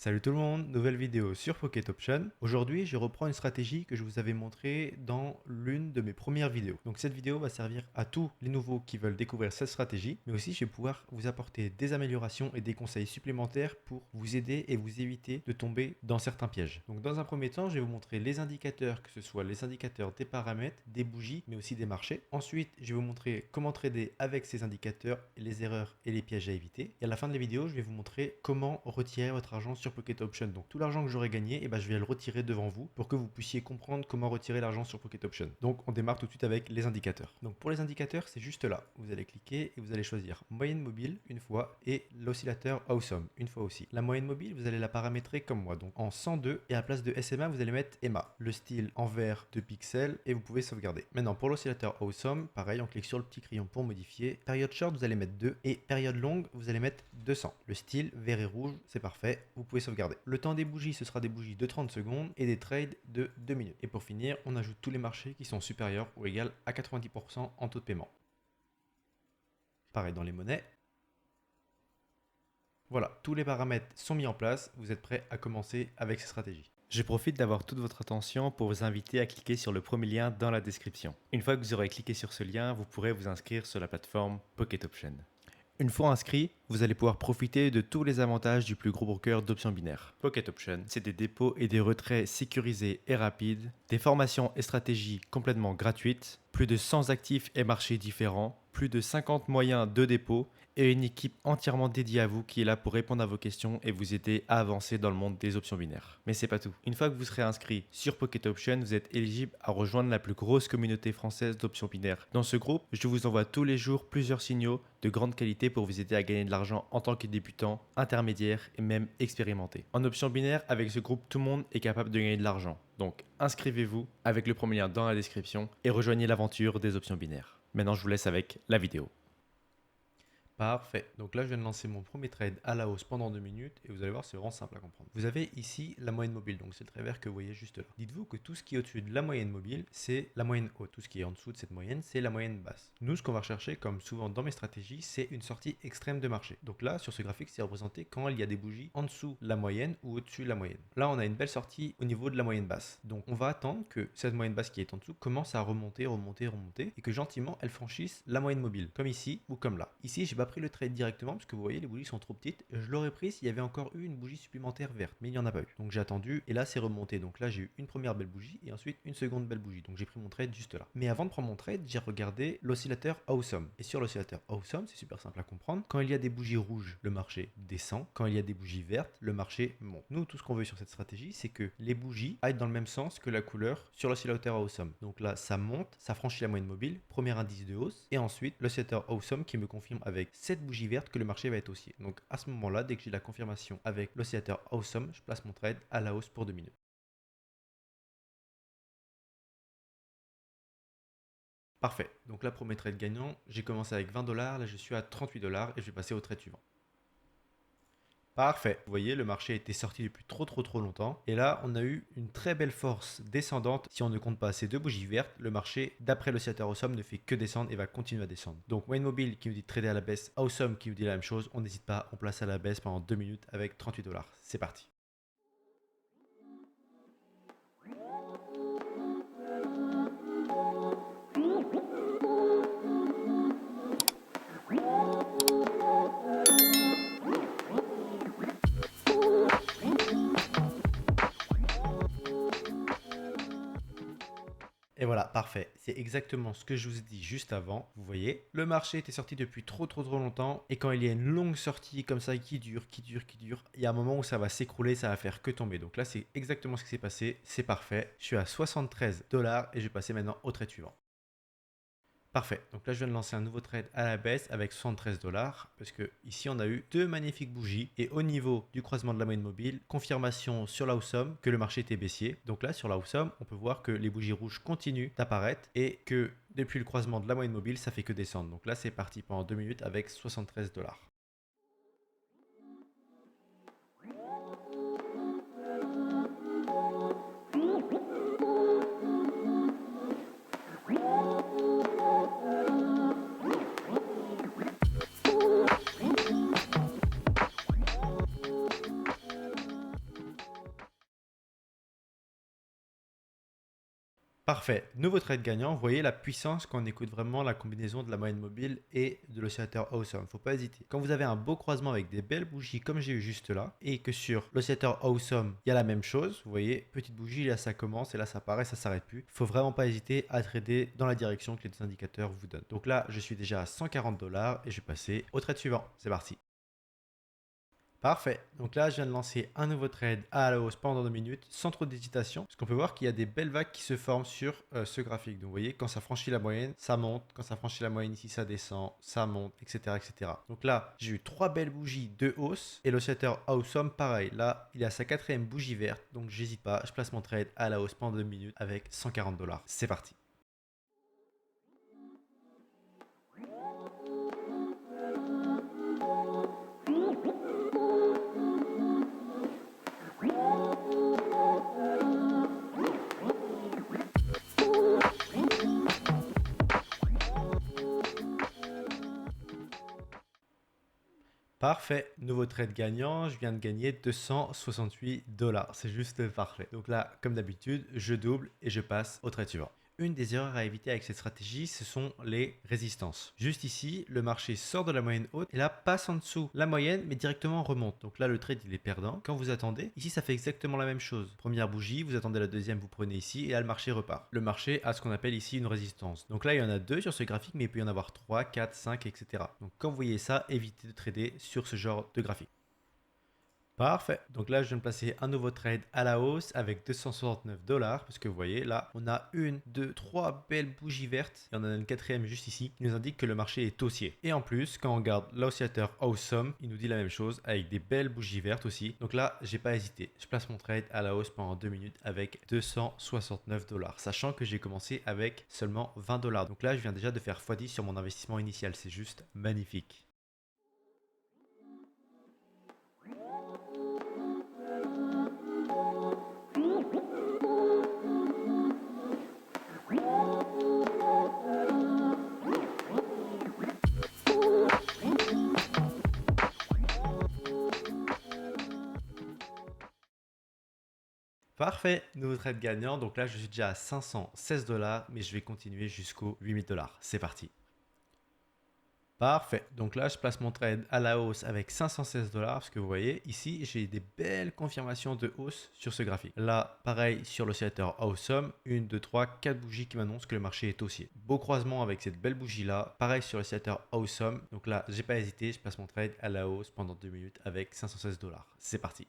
Salut tout le monde, nouvelle vidéo sur Pocket Option. Aujourd'hui, je reprends une stratégie que je vous avais montrée dans l'une de mes premières vidéos. Donc cette vidéo va servir à tous les nouveaux qui veulent découvrir cette stratégie, mais aussi je vais pouvoir vous apporter des améliorations et des conseils supplémentaires pour vous aider et vous éviter de tomber dans certains pièges. Donc dans un premier temps, je vais vous montrer les indicateurs, que ce soit les indicateurs des paramètres, des bougies, mais aussi des marchés. Ensuite, je vais vous montrer comment trader avec ces indicateurs, les erreurs et les pièges à éviter. Et à la fin de la vidéo, je vais vous montrer comment retirer votre argent sur Pocket Option. Donc tout l'argent que j'aurai gagné, je vais le retirer devant vous pour que vous puissiez comprendre comment retirer l'argent sur Pocket Option. Donc on démarre tout de suite avec les indicateurs. Donc pour les indicateurs, c'est juste là. Vous allez cliquer et vous allez choisir moyenne mobile une fois et l'oscillateur Awesome une fois aussi. La moyenne mobile, vous allez la paramétrer comme moi, donc en 102 et à la place de SMA, vous allez mettre EMA. Le style en vert de pixels et vous pouvez sauvegarder. Maintenant pour l'oscillateur Awesome, pareil, on clique sur le petit crayon pour modifier. Période short, vous allez mettre 2 et période longue, vous allez mettre 200. Le style vert et rouge, c'est parfait, vous pouvez sauvegarder. Le temps des bougies, ce sera des bougies de 30 secondes et des trades de 2 minutes. Et pour finir, on ajoute tous les marchés qui sont supérieurs ou égaux à 90% en taux de paiement. Pareil dans les monnaies. Voilà, tous les paramètres sont mis en place, vous êtes prêts à commencer avec ces stratégies. Je profite d'avoir toute votre attention pour vous inviter à cliquer sur le premier lien dans la description. Une fois que vous aurez cliqué sur ce lien, vous pourrez vous inscrire sur la plateforme Pocket Option. Une fois inscrit, vous allez pouvoir profiter de tous les avantages du plus gros broker d'options binaires. Pocket Option, c'est des dépôts et des retraits sécurisés et rapides, des formations et stratégies complètement gratuites, plus de 100 actifs et marchés différents, plus de 50 moyens de dépôt et une équipe entièrement dédiée à vous qui est là pour répondre à vos questions et vous aider à avancer dans le monde des options binaires. Mais c'est pas tout. Une fois que vous serez inscrit sur Pocket Option, vous êtes éligible à rejoindre la plus grosse communauté française d'options binaires. Dans ce groupe, je vous envoie tous les jours plusieurs signaux de grande qualité pour vous aider à gagner de l'argent en tant que débutant, intermédiaire et même expérimenté. En options binaires, avec ce groupe, tout le monde est capable de gagner de l'argent. Donc inscrivez-vous avec le premier lien dans la description et rejoignez l'aventure des options binaires. Maintenant, je vous laisse avec la vidéo. Parfait. Donc là, je viens de lancer mon premier trade à la hausse pendant 2 minutes et vous allez voir, c'est vraiment simple à comprendre. Vous avez ici la moyenne mobile, donc c'est le trait vert que vous voyez juste là. Dites-vous que tout ce qui est au-dessus de la moyenne mobile, c'est la moyenne haute. Tout ce qui est en dessous de cette moyenne, c'est la moyenne basse. Nous, ce qu'on va rechercher, comme souvent dans mes stratégies, c'est une sortie extrême de marché. Donc là, sur ce graphique, c'est représenté quand il y a des bougies en dessous de la moyenne ou au-dessus de la moyenne. Là, on a une belle sortie au niveau de la moyenne basse. Donc on va attendre que cette moyenne basse qui est en dessous commence à remonter, remonter, remonter et que gentiment, elle franchisse la moyenne mobile, comme ici ou comme là. Ici, j'ai pas pris le trade directement parce que vous voyez les bougies sont trop petites. Je l'aurais pris s'il y avait encore eu une bougie supplémentaire verte, mais il n'y en a pas eu. Donc j'ai attendu et là c'est remonté. Donc là j'ai eu une première belle bougie et ensuite une seconde belle bougie. Donc j'ai pris mon trade juste là. Mais avant de prendre mon trade, j'ai regardé l'oscillateur Awesome. Et sur l'oscillateur Awesome, c'est super simple à comprendre. Quand il y a des bougies rouges, le marché descend. Quand il y a des bougies vertes, le marché monte. Nous, tout ce qu'on veut sur cette stratégie, c'est que les bougies aillent dans le même sens que la couleur sur l'oscillateur Awesome. Donc là, ça monte, ça franchit la moyenne mobile, premier indice de hausse. Et ensuite, l'oscillateur Awesome qui me confirme avec cette bougie verte que le marché va être haussier. Donc à ce moment-là, dès que j'ai la confirmation avec l'oscillateur Awesome, je place mon trade à la hausse pour 2 minutes. Parfait. Donc là, pour mes trades gagnants, j'ai commencé avec 20 dollars, là je suis à 38 dollars et je vais passer au trade suivant. Parfait. Vous voyez, le marché était sorti depuis trop longtemps. Et là, on a eu une très belle force descendante. Si on ne compte pas ces deux bougies vertes, le marché, d'après l'oscillateur Awesome, ne fait que descendre et va continuer à descendre. Donc, Wayne Mobile qui nous dit de trader à la baisse, Awesome qui nous dit la même chose. On n'hésite pas, on place à la baisse pendant 2 minutes avec 38 dollars. C'est parti. Et voilà, parfait. C'est exactement ce que je vous ai dit juste avant. Vous voyez, le marché était sorti depuis trop longtemps. Et quand il y a une longue sortie comme ça qui dure, il y a un moment où ça va s'écrouler, ça va faire que tomber. Donc là, c'est exactement ce qui s'est passé. C'est parfait. Je suis à 73 dollars et je vais passer maintenant au trade suivant. Parfait. Donc là, je viens de lancer un nouveau trade à la baisse avec 73 dollars parce que ici, on a eu deux magnifiques bougies et au niveau du croisement de la moyenne mobile, confirmation sur la Awesome que le marché était baissier. Donc là, sur la Awesome, on peut voir que les bougies rouges continuent d'apparaître et que depuis le croisement de la moyenne mobile, ça fait que descendre. Donc là, c'est parti pendant 2 minutes avec 73 dollars. Parfait. Nouveau trade gagnant. Vous voyez la puissance quand on écoute vraiment la combinaison de la moyenne mobile et de l'oscillateur Awesome. Faut pas hésiter. Quand vous avez un beau croisement avec des belles bougies comme j'ai eu juste là et que sur l'oscillateur Awesome, il y a la même chose. Vous voyez, petite bougie, là ça commence et là ça paraît, ça s'arrête plus. Faut vraiment pas hésiter à trader dans la direction que les deux indicateurs vous donnent. Donc là, je suis déjà à 140 $ et je vais passer au trade suivant. C'est parti. Parfait. Donc là, je viens de lancer un nouveau trade à la hausse pendant 2 minutes sans trop d'hésitation. Parce qu'on peut voir qu'il y a des belles vagues qui se forment sur ce graphique. Donc vous voyez, quand ça franchit la moyenne, ça monte. Quand ça franchit la moyenne ici, ça descend, ça monte, etc. etc. Donc là, j'ai eu 3 belles bougies de hausse. Et l'oscillateur Awesome, pareil. Là, il a sa 4e bougie verte. Donc j'hésite pas. Je place mon trade à la hausse pendant 2 minutes avec 140 $. C'est parti. Parfait, nouveau trade gagnant, je viens de gagner 268 $. C'est juste parfait. Donc là, comme d'habitude, je double et je passe au trade suivant. Une des erreurs à éviter avec cette stratégie, ce sont les résistances. Juste ici, le marché sort de la moyenne haute et là passe en dessous la moyenne, mais directement remonte. Donc là, le trade, il est perdant. Quand vous attendez, ici, ça fait exactement la même chose. Première bougie, vous attendez la deuxième, vous prenez ici et là, le marché repart. Le marché a ce qu'on appelle ici une résistance. Donc là, il y en a 2 sur ce graphique, mais il peut y en avoir 3, 4, 5, etc. Donc quand vous voyez ça, évitez de trader sur ce genre de graphique. Parfait. Donc là, je viens de placer un nouveau trade à la hausse avec 269 $. Parce que vous voyez, là, on a 1, 2, 3 belles bougies vertes. Et on en a une 4e juste ici qui nous indique que le marché est haussier. Et en plus, quand on regarde l'oscillateur Awesome, il nous dit la même chose avec des belles bougies vertes aussi. Donc là, j'ai pas hésité. Je place mon trade à la hausse pendant 2 minutes avec 269 $. Sachant que j'ai commencé avec seulement 20 $. Donc là, je viens déjà de faire x10 sur mon investissement initial. C'est juste magnifique. Parfait, nouveau trade gagnant. Donc là, je suis déjà à 516 $, mais je vais continuer jusqu'aux 8000 $. C'est parti. Parfait. Donc là, je place mon trade à la hausse avec 516 $. Parce que vous voyez, ici, j'ai des belles confirmations de hausse sur ce graphique. Là, pareil sur l'oscillateur Awesome. 1, 2, 3, 4 bougies qui m'annoncent que le marché est haussier. Beau croisement avec cette belle bougie-là. Pareil sur l'oscillateur Awesome. Donc là, j'ai pas hésité. Je place mon trade à la hausse pendant 2 minutes avec 516 $. C'est parti.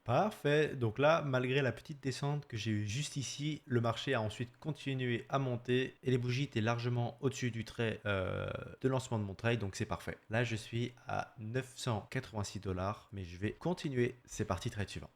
Parfait. Donc là, malgré la petite descente que j'ai eue juste ici, le marché a ensuite continué à monter et les bougies étaient largement au-dessus du trait de lancement de mon trade. Donc c'est parfait. Là, je suis à 986 $, mais je vais continuer. C'est parti, trade suivant.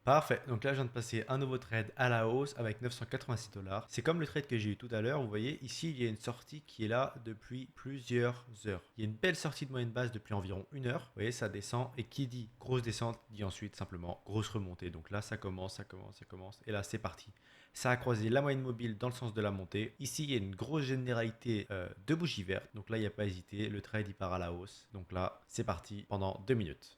Parfait. Donc là, je viens de passer un nouveau trade à la hausse avec 986 $. C'est comme le trade que j'ai eu tout à l'heure. Vous voyez, ici, il y a une sortie qui est là depuis plusieurs heures. Il y a une belle sortie de moyenne basse depuis environ 1 heure. Vous voyez, ça descend. Et qui dit grosse descente, dit ensuite simplement grosse remontée. Donc là, ça commence, ça commence, ça commence. Et là, c'est parti. Ça a croisé la moyenne mobile dans le sens de la montée. Ici, il y a une grosse généralité de bougies vertes. Donc là, il n'y a pas à hésiter. Le trade, il part à la hausse. Donc là, c'est parti pendant 2 minutes.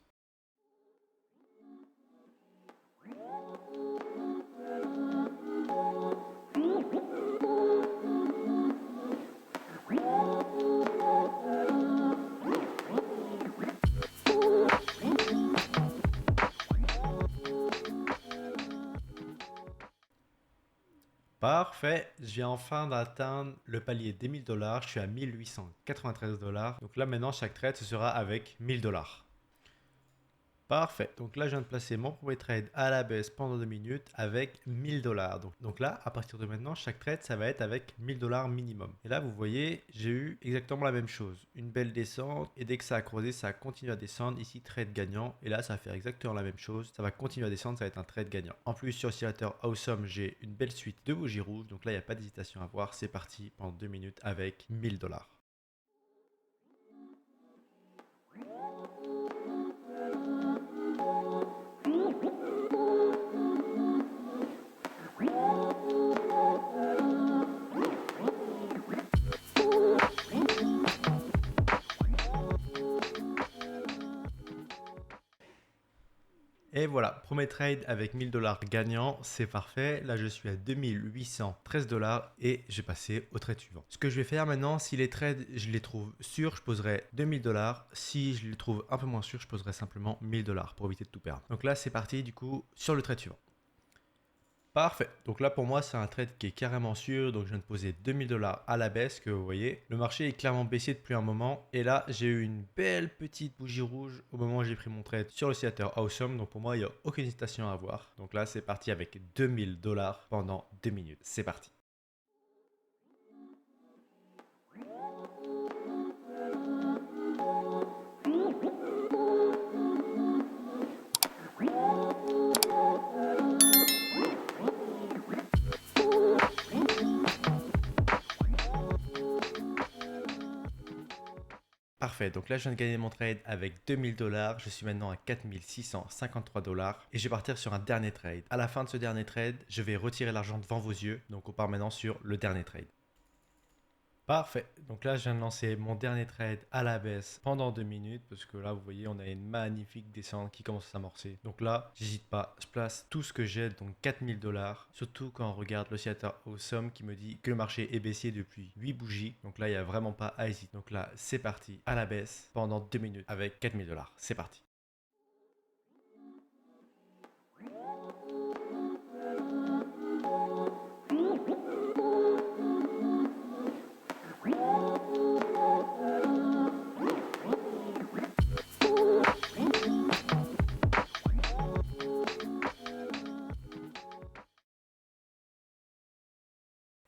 Parfait, je viens enfin d'atteindre le palier des 1000 $. Je suis à 1893 $. Donc là maintenant, chaque trade, ce sera avec 1000 $. Parfait. Donc là, je viens de placer mon premier trade à la baisse pendant 2 minutes avec 1000 $. Donc là, à partir de maintenant, chaque trade, ça va être avec 1000 $ minimum. Et là, vous voyez, j'ai eu exactement la même chose. Une belle descente. Et dès que ça a creusé, ça a continué à descendre. Ici, trade gagnant. Et là, ça va faire exactement la même chose. Ça va continuer à descendre. Ça va être un trade gagnant. En plus, sur oscillateur Awesome, j'ai une belle suite de bougies rouges. Donc là, il n'y a pas d'hésitation à voir. C'est parti pendant 2 minutes avec 1000 $. Et voilà, premier trade avec 1000 $ gagnant, c'est parfait. Là, je suis à 2813 $ et j'ai passé au trade suivant. Ce que je vais faire maintenant, si les trades, je les trouve sûrs, je poserai 2000 $. Si je les trouve un peu moins sûrs, je poserai simplement 1000 $ pour éviter de tout perdre. Donc là, c'est parti du coup sur le trade suivant. Parfait. Donc là, pour moi, c'est un trade qui est carrément sûr. Donc, je viens de poser 2000 $ à la baisse, que vous voyez. Le marché est clairement baissier depuis un moment. Et là, j'ai eu une belle petite bougie rouge au moment où j'ai pris mon trade sur l'oscillateur Awesome. Donc, pour moi, il n'y a aucune hésitation à avoir. Donc là, c'est parti avec 2000 $ pendant 2 minutes. C'est parti. Parfait, donc là je viens de gagner mon trade avec 2000 $, je suis maintenant à 4653 $ et je vais partir sur un dernier trade. À la fin de ce dernier trade, je vais retirer l'argent devant vos yeux, donc on part maintenant sur le dernier trade. Parfait, donc là je viens de lancer mon dernier trade à la baisse pendant 2 minutes parce que là vous voyez on a une magnifique descente qui commence à s'amorcer. Donc là j'hésite pas, je place tout ce que j'ai, donc 4000 $, surtout quand on regarde l'oscillateur Awesome qui me dit que le marché est baissier depuis 8 bougies. Donc là il n'y a vraiment pas à hésiter. Donc là c'est parti à la baisse pendant 2 minutes avec 4000 $. C'est parti.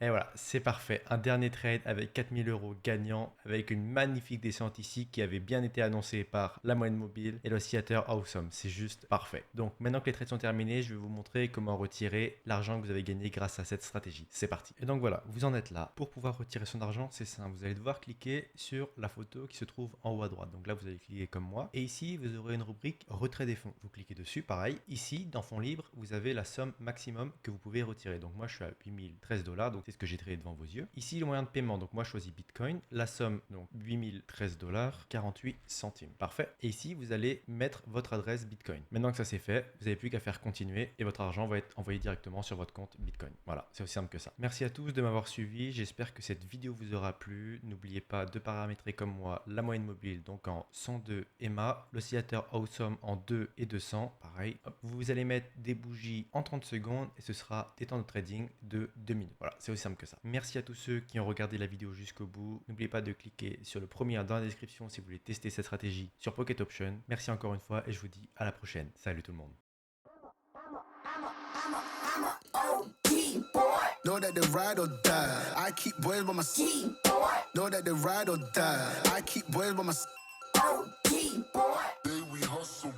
Et voilà, c'est parfait. Un dernier trade avec 4000 € gagnant, avec une magnifique descente ici qui avait bien été annoncée par la moyenne mobile et l'oscillateur Awesome. C'est juste parfait. Donc maintenant que les trades sont terminés, je vais vous montrer comment retirer l'argent que vous avez gagné grâce à cette stratégie. C'est parti. Et donc voilà, vous en êtes là. Pour pouvoir retirer son argent, c'est simple. Vous allez devoir cliquer sur la photo qui se trouve en haut à droite. Donc là, vous allez cliquer comme moi. Et ici, vous aurez une rubrique retrait des fonds. Vous cliquez dessus, pareil. Ici, dans fonds libres, vous avez la somme maximum que vous pouvez retirer. Donc moi, je suis à 8013 $. Donc c'est ce que j'ai tradé devant vos yeux. Ici, le moyen de paiement. Donc moi, je choisis Bitcoin. La somme, donc 8013 $, 48 centimes. Parfait. Et ici, vous allez mettre votre adresse Bitcoin. Maintenant que ça c'est fait, vous n'avez plus qu'à faire continuer et votre argent va être envoyé directement sur votre compte Bitcoin. Voilà, c'est aussi simple que ça. Merci à tous de m'avoir suivi. J'espère que cette vidéo vous aura plu. N'oubliez pas de paramétrer comme moi la moyenne mobile, donc en 102 EMA, l'oscillateur Awesome en 2 et 200. Pareil. Hop, vous allez mettre des bougies en 30 secondes et ce sera des temps de trading de 2 minutes. Voilà, c'est aussi simple que ça. Merci à tous ceux qui ont regardé la vidéo jusqu'au bout. N'oubliez pas de cliquer sur le premier lien dans la description si vous voulez tester cette stratégie sur Pocket Option. Merci encore une fois et je vous dis à la prochaine. Salut tout le monde. Know that they ride or die. I keep boys by my side. Know that they ride or die. I keep boys by my side. Then we hustle.